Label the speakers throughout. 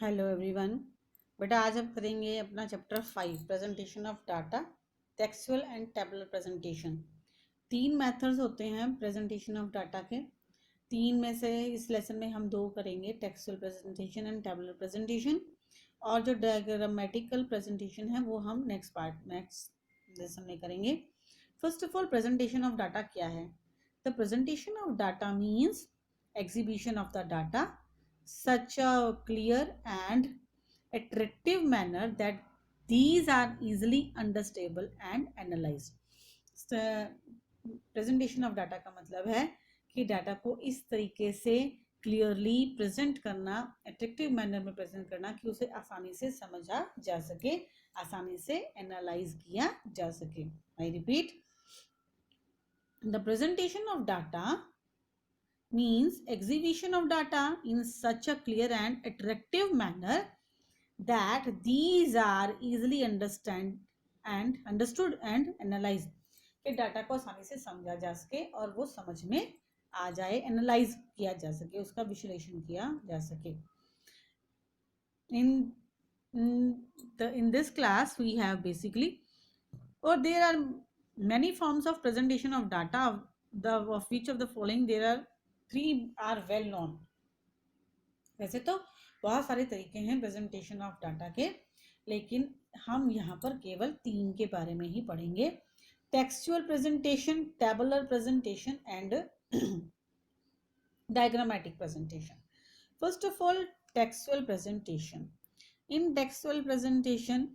Speaker 1: Hello everyone. बेटा आज हम करेंगे अपना chapter 5 presentation of data, textual and tabular presentation. तीन मेथड्स होते हैं प्रेजेंटेशन ऑफ डाटा के। तीन में से इस लेसन में हम दो करेंगे, textual presentation and tabular presentation, और जो डायग्रामेटिकल प्रेजेंटेशन है वो हम नेक्स्ट लेसन में करेंगे। First of all, presentation of data क्या है? The presentation of data means exhibition of the data such a clear and attractive manner that these are easily understandable and analyzed। Presentation of data का मतलब है कि data को इस तरीके से क्लियरली प्रेजेंट करना, अट्रैक्टिव मैनर में प्रेजेंट करना कि उसे आसानी से समझा जा सके, आसानी से एनालाइज किया जा सके। I repeat, the presentation of data means exhibition of data in such a clear and attractive manner that these are easily understood and analyzed। कि डाटा को आसानी से समझा जा सके और वो समझ में आ जाए, एनालाइज किया जा सके, उसका विश्लेषण किया जा सके। in this class we have basically, or there are many forms of presentation of data, of which of the following there are three are well known। वैसे तो बहुत सारे तरीके हैं प्रेजेंटेशन ऑफ डाटा के, लेकिन हम यहाँ पर केवल तीन के बारे में ही पढ़ेंगे। Textual presentation, tabular presentation and diagrammatic presentation. First of all, textual presentation. In textual presentation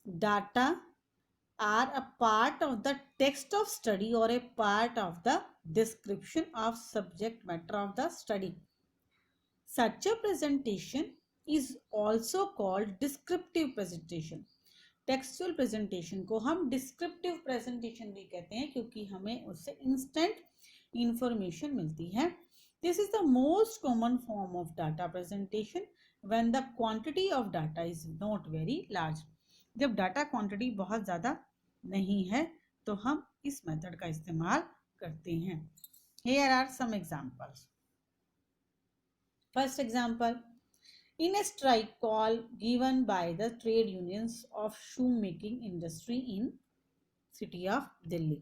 Speaker 1: data are a part of the text of study or a part of the description of subject matter of the study। Such a presentation is also called descriptive presentation। Textual presentation को हम descriptive presentation भी कहते हैं क्योंकि हमें उससे instant information मिलती है। This is the most common form of data presentation when the quantity of data is not very large. जब डाटा क्वांटिटी बहुत ज़्यादा नहीं है तो हम इस मेथड का इस्तेमाल करते हैं। Here are some examples। First example, in a strike call given by the trade unions of shoemaking industry in city of Delhi।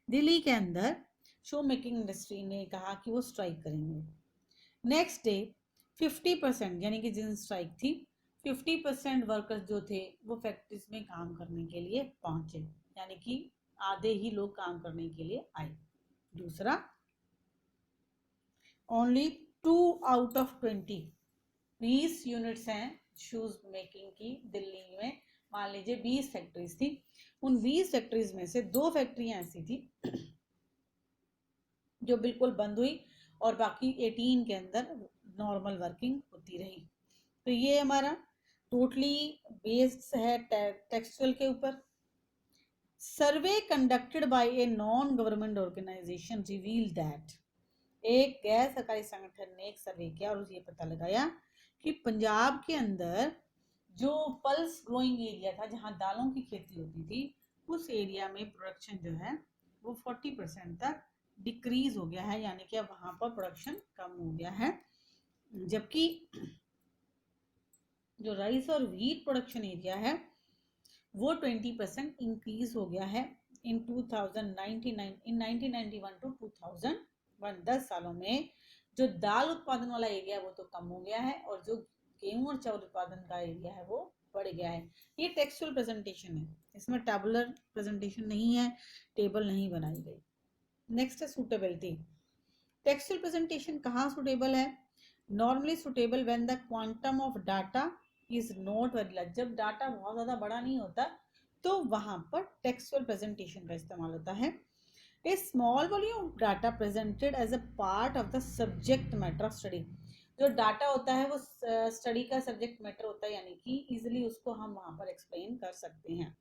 Speaker 1: Delhi के अंदर शू मेकिंग इंडस्ट्री ने कहा कि वो स्ट्राइक करेंगे। नेक्स्ट डे 50%, यानी कि जिन स्ट्राइक थी 50% वर्कर्स जो थे वो फैक्ट्रीज में काम करने के लिए पहुंचे, यानी कि आधे ही लोग काम करने के लिए आए। दूसरा, ओनली 2 आउट ऑफ 20 यूनिट्स हैं शूज मेकिंग की दिल्ली में। मान लीजिए 20 फैक्ट्रीज थी, उन 20 फैक्ट्रीज में से 2 फैक्ट्रियां ऐसी थी जो बिल्कुल बंद हुई और बाकी 18 के अंदर नॉर्मल वर्किंग होती रही। तो ये हमारा टोटली बेस्ड है टेक्सचुअल के ऊपर। Survey conducted by a non government organisation reveal that, एक गैर सरकारी संगठन ने एक सर्वे किया और ये पता लगाया कि पंजाब के अंदर जो पल्स ग्रोइंग एरिया था जहां दालों की खेती होती थी, उस एरिया में प्रोडक्शन जो है वो 40% तक डिक्रीज हो गया है, यानी कि अब वहां पर प्रोडक्शन कम हो गया है। जबकि जो राइस और व्हीट प्रोडक्शन एरिया है वो 20% इंक्रीज हो गया है इन 1991 टू 2001। 10 सालों में जो दाल उत्पादन वाला एरिया है वो तो कम हो गया है और जो गेहूं और चावल उत्पादन का एरिया है वो बढ़ गया है। ये टेक्सचुअल प्रेजेंटेशन है, इसमें टेबुलर प्रेजेंटेशन नहीं है, टेबल नहीं बनाई गई। नेक्स्ट है सूटेबिलिटी। टेक्सचुअल प्रेजेंटेशन कहाँ सूटेबल है? Normally suitable when the quantum of data is not very large. जब डाटा बहुत ज़्यादा बड़ा नहीं होता तो वहाँ पर टेक्सचुअल प्रेजेंटेशन का इस्तेमाल होता है। A small volume of data presented as a part of the subject matter of study. जो डाटा होता है वो स्टडी का सब्जेक्ट मैटर होता है, यानी कि इजिली उसको हम वहाँ पर एक्सप्लेन कर सकते हैं।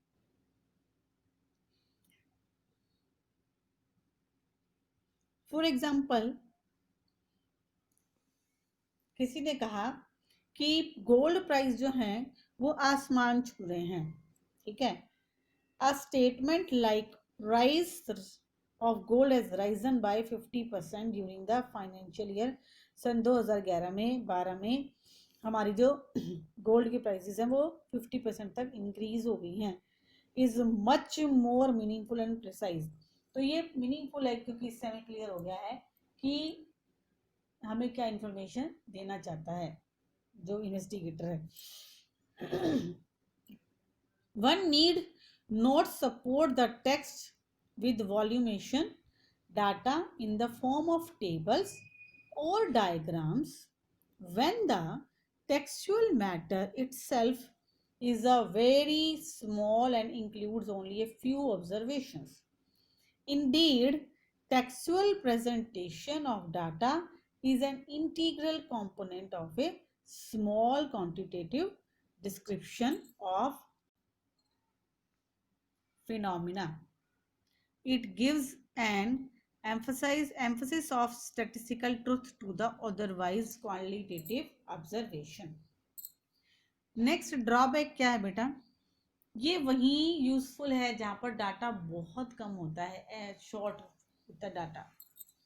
Speaker 1: फॉर एग्जाम्पल, किसी ने कहा कि गोल्ड प्राइस जो है वो आसमान छू रहे हैं, ठीक है। A statement like price of gold has risen by 50% during the financial year सन 2011 में 12 में हमारी जो गोल्ड की प्राइसेस हैं वो 50% तक इंक्रीज हो गई हैं, is much more meaningful and precise. तो ये मीनिंगफुल है क्योंकि इससे हमें क्लियर हो गया है कि हमें क्या इंफॉर्मेशन देना चाहता है जो इन्वेस्टिगेटर है। One need not support the text with volumination data in the form of tables or diagrams when the textual matter itself is a very small and includes only a few observations. Indeed, textual presentation of data is an integral component of a small quantitative description of phenomena. It gives an emphasis of statistical truth to the otherwise qualitative observation. Next drawback क्या है बेटा? ये वही useful है जहाँ पर data बहुत कम होता है, शॉर्ट होता है डाटा।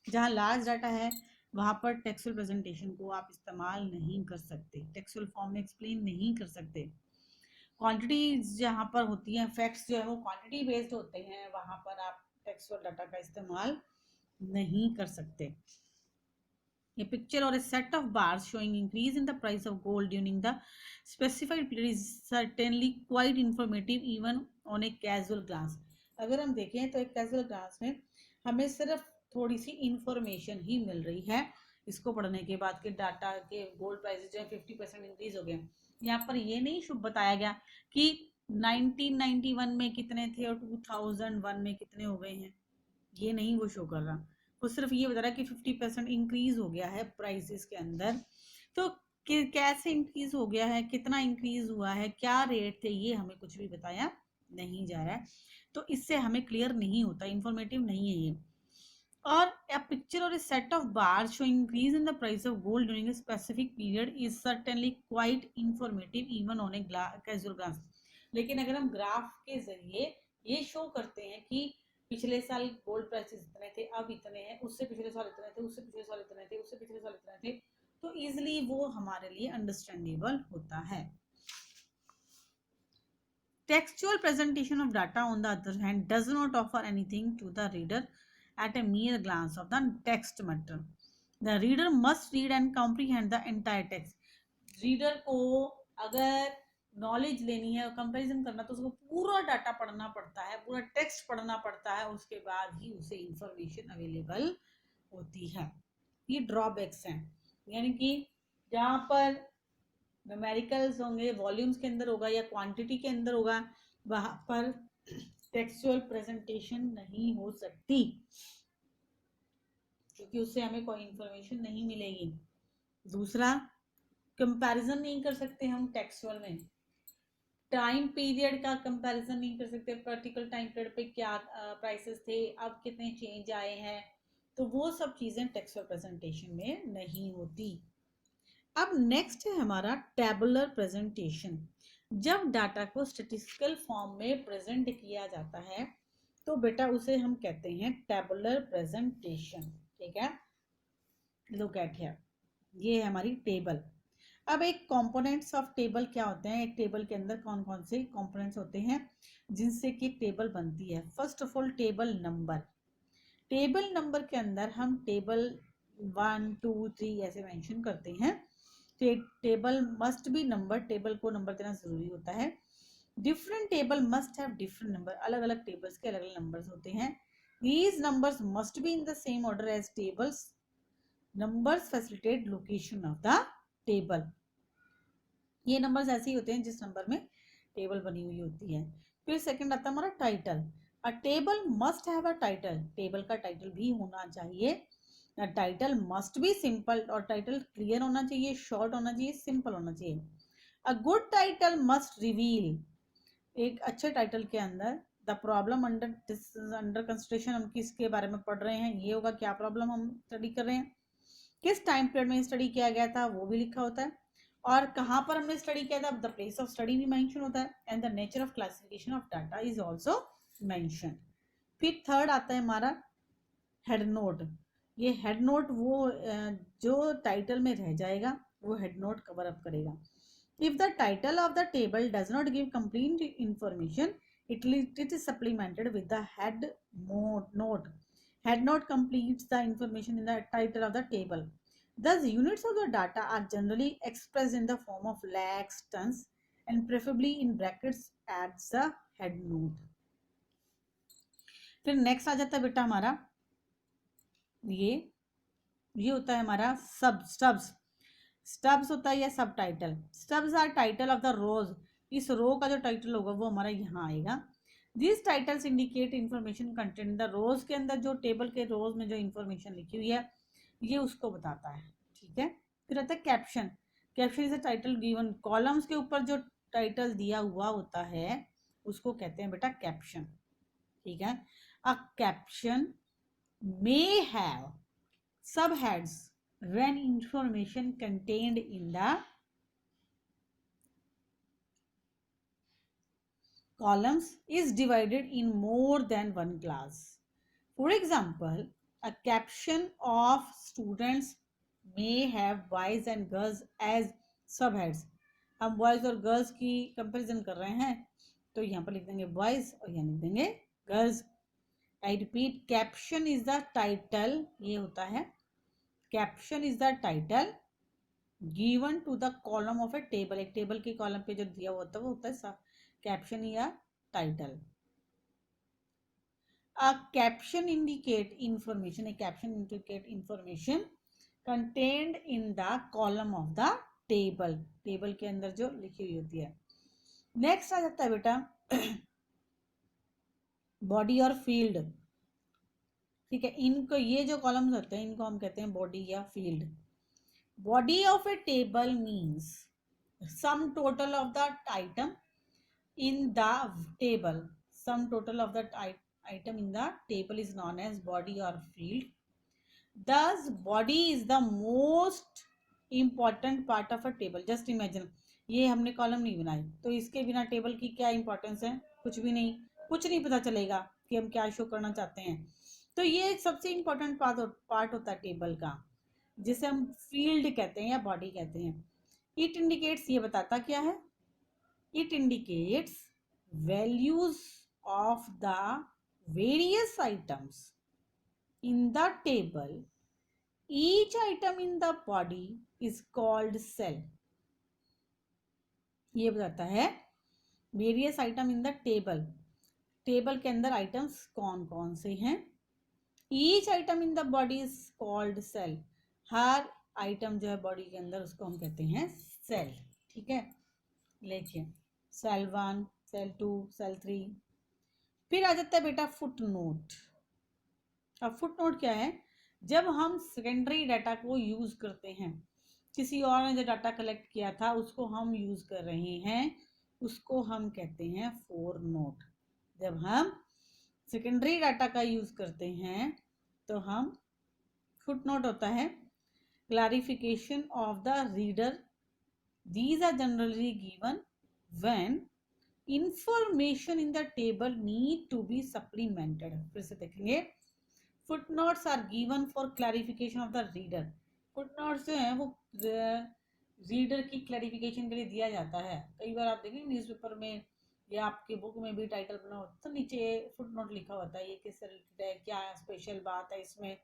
Speaker 1: जहाँ लार्ज डाटा है वहाँ पर टेक्सुअल प्रेजेंटेशन को आप इस्तेमाल नहीं कर सकते, टेक्सुअल फॉर्म में एक्सप्लेन नहीं कर सकते। क्वांटिटी जहाँ पर होती है, फैक्ट्स जो है वो क्वांटिटी बेस्ड होते हैं, वहाँ पर आप टेक्सुअल डाटा का इस्तेमाल नहीं कर सकते। A picture or a set of bars showing increase in the price of gold during the specified period is certainly quite informative even on a casual glance. अगर हम देखें तो एक कैजुअल ग्लांस में हमें सिर्फ थोड़ी सी इंफॉर्मेशन ही मिल रही है इसको पढ़ने के बाद कि डाटा के गोल्ड प्राइसेस जो है 50% इंक्रीज हो गए। यहाँ पर ये नहीं शुभ बताया गया कि 1991 में कितने थे और 2001 में कितने हो गए हैं, ये नहीं वो शो कर रहा। वो सिर्फ ये बता रहा है कि 50% इंक्रीज हो गया है प्राइसेस के अंदर। तो कैसे इंक्रीज हो गया है, कितना इंक्रीज हुआ है, क्या रेट थे, ये हमें कुछ भी बताया नहीं जा रहा है। तो इससे हमें क्लियर नहीं होता, इंफॉर्मेटिव नहीं है ये। और a picture or a set of bars showing increase in the price of gold during a specific period is certainly quite informative even on a casual glance. लेकिन अगर हम ग्राफ के जरिए ये शो करते हैं कि पिछले साल गोल्ड प्राइसेस इतने थे, अब इतने हैं, उससे पिछले साल इतने थे, उससे पिछले साल इतने थे, उससे पिछले साल इतने थे, तो इजिली वो हमारे लिए अंडरस्टैंडेबल होता है। Textual presentation of data, on the other hand, does not offer anything to the reader at a mere glance of the text matter. The reader must read and comprehend the entire text. Reader को अगर knowledge लेनी है और comparison करना तो उसको पूरा data पढ़ना पड़ता है, पूरा टेक्स्ट पढ़ना पड़ता है, उसके बाद ही उसे इंफॉर्मेशन अवेलेबल होती है। ये ड्रॉबैक्स हैं, यानी कि जहाँ पर न्यूमेरिकल्स होंगे, वॉल्यूम्स के अंदर होगा या क्वांटिटी के अंदर होगा, वहाँ पर टेक्सचुअल प्रेजेंटेशन नहीं हो सकती क्योंकि उससे हमें कोई इंफॉर्मेशन नहीं मिलेगी। दूसरा, कंपैरिजन नहीं कर सकते हम टेक्सचुअल में, टाइम पीरियड का कंपैरिजन नहीं कर सकते, पर्टिकुलर टाइम पीरियड पे क्या प्राइसेस थे, अब कितने चेंज आए हैं, तो वो सब चीज़ें टेक्सचुअल प्रेजेंटेशन में नहीं होती। अब नेक्स्ट है हमारा टेबुलर प्रेजेंटेशन। जब डाटा को स्टैटिस्टिकल फॉर्म में प्रेजेंट किया जाता है तो बेटा उसे हम कहते हैं टेबुलर प्रेजेंटेशन। ठीक है, लुक एट हियर, ये है हमारी टेबल। अब एक कंपोनेंट्स ऑफ टेबल क्या होते हैं, एक टेबल के अंदर कौन कौन से कंपोनेंट्स होते हैं जिनसे कि टेबल बनती है। First of all table number. Table number के अंदर हम टेबल 1 2 3 ऐसे मेंशन करते हैं। Table must be number, table को नंबर देना जरूरी होता है। Different table must have different number, अलग अलग टेबल्स के अलग अलग नंबर्स होते हैं। These numbers must be in the same order as tables. Numbers facilitate location of the table. ये नंबर्स ऐसे ही होते हैं जिस नंबर में टेबल बनी हुई होती है। फिर सेकंड आता है हमारा title. A table must have a title, table का टाइटल भी होना चाहिए। टाइटल मस्ट बी सिंपल, और टाइटल क्लियर होना चाहिए, शॉर्ट होना चाहिए, सिंपल होना चाहिए। A good title must reveal, एक अच्छे टाइटल के अंदर द प्रॉब्लम अंडर कंसिडरेशन, हम किसके बारे में पढ़ रहे हैं, ये होगा क्या प्रॉब्लम हम स्टडी कर रहे हैं, किस टाइम पीरियड में स्टडी किया गया था वो भी लिखा होता है, और कहाँ पर हमने स्टडी किया था, द प्लेस ऑफ स्टडी भी मेंशन होता है, and the nature of classification of data is also mention. फिर थर्ड आता है हमारा हेड नोट। ये हेड नोट वो जो टाइटल में रह जाएगा वो हेड नोट कवर अप करेगा. If the title of the table does not give complete information, it is supplemented with the head note. Head note completes the information in the title of the table. Thus, units of the data are generally expressed in the form of lakhs, tons, and preferably in brackets at the head note. फिर next आ जाता है बेटा हमारा ये होता है हमारा stubs. Stubs होता है या subtitle. Stubs are title of the rows. इस रो का जो टाइटल होगा वो हमारा यहाँ आएगा. This titles indicate information content the rows के अंदर जो टेबल के रोज में जो इन्फॉर्मेशन लिखी हुई है ये उसको बताता है. ठीक है. फिर आता है caption. Caption is a title given. Columns के ऊपर जो टाइटल दिया हुआ होता है उसको कहते हैं बेटा कैप्शन. ठीक है. अ caption may have subheads when information contained in the columns is divided in more than one class. For example, a caption of students may have boys and girls as subheads. हम boys और girls की comparison कर रहे हैं तो यहाँ पर लिख देंगे boys और यहाँ लिख देंगे girls. I repeat, caption is the title. ये होता है caption is the title given to the column of a table. एक टेबल के कॉलम पे जो दिया होता है वो होता है कैप्शन या title. A caption indicate information. A caption indicate information contained in the column of the table. Table के अंदर जो लिखी हुई होती है. नेक्स्ट आ जाता है बेटा बॉडी और फील्ड. ठीक है. इनको ये जो कॉलम्स होते हैं इनको हम कहते हैं बॉडी या field. Body of a table means sum total of the item in the table. Sum total of the item in the table is known as body or field. Thus, body is the most important part of a table. Just imagine, ये हमने column नहीं बनाई तो इसके बिना table की क्या importance है? कुछ भी नहीं. कुछ नहीं पता चलेगा कि हम क्या शो करना चाहते हैं. तो ये सबसे इंपॉर्टेंट पार्ट होता है टेबल का जिसे हम फील्ड कहते हैं या बॉडी कहते हैं. इट इंडिकेट्स, ये बताता क्या है? It indicates values of the various items in the table. Each item in the body is called cell. ये बताता है various item in the table. Table के अंदर आइटम्स कौन कौन से हैं. Each item in the body is called cell. Her item जो है बॉडी के अंदर उसको हम कहते हैं सेल. ठीक है. लिखिए सेल 1, सेल 2, सेल 3. फिर आ जाता है बेटा फुट नोट. अब फुट नोट क्या है? जब हम सेकेंडरी डाटा को यूज करते हैं, किसी और ने जो डाटा कलेक्ट किया था उसको हम यूज कर रहे हैं, उसको हम कहते हैं फोर नोट. जब हम सेकेंडरी डाटा का यूज करते हैं तो हम फुट नोट होता है clarification of the reader. These are generally given when information in the table need to be supplemented. फिर से देखेंगे. footnotes are given for clarification of the reader. footnotes जो है वो रीडर की क्लैरिफिकेशन के लिए दिया जाता है. कई बार आप देखेंगे न्यूज़पेपर में या आपके बुक में भी टाइटल बना होता है तो नीचे फुटनोट लिखा होता है ये किससे रिलेटेड है, क्या स्पेशल बात है इसमें,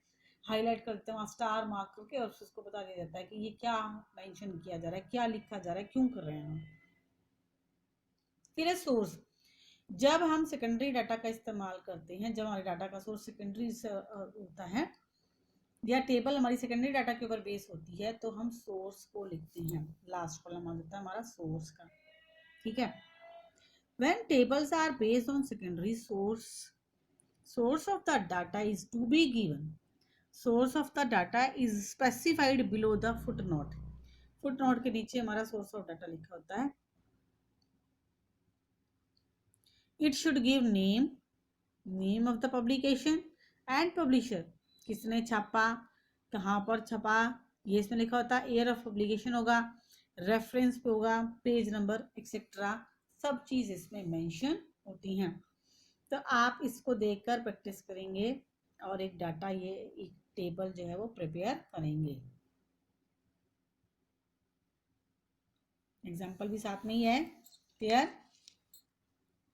Speaker 1: हाईलाइट करते हैं वहाँ स्टार मार्क करके और उसको बता दिया जाता है कि ये क्या मेंशन किया जा रहा है, क्या लिखा जा रहा है, क्यों कर रहे हैं हम. फिर है सोर्स. जब हम सेकेंडरी डाटा का इस्तेमाल करते हैं, जब हमारे डाटा का सोर्स सेकेंडरी होता है या टेबल हमारी सेकेंडरी डाटा के ऊपर बेस होती है तो हम सोर्स को लिखते हैं. लास्ट कॉलम आ जाता है हमारा सोर्स का. ठीक है. When tables are based on secondary source, source of the data is to be given. Source of the data is specified below the footnote. Footnote के नीचे हमारा सोर्स ऑफ डाटा लिखा होता है. It should give name, name of the publication and publisher. किसने छापा, कहाँ पर छपा, ये इसमें लिखा होता है. ईयर ऑफ पब्लिकेशन होगा, रेफरेंस पे होगा, पेज नंबर एक्सेट्रा, सब चीज़ इसमें मेंशन होती हैं. तो आप इसको देखकर प्रैक्टिस करेंगे और एक डाटा ये टेबल जो है वो प्रिपेयर करेंगे। एग्जाम्पल भी साथ में ही है, क्लियर।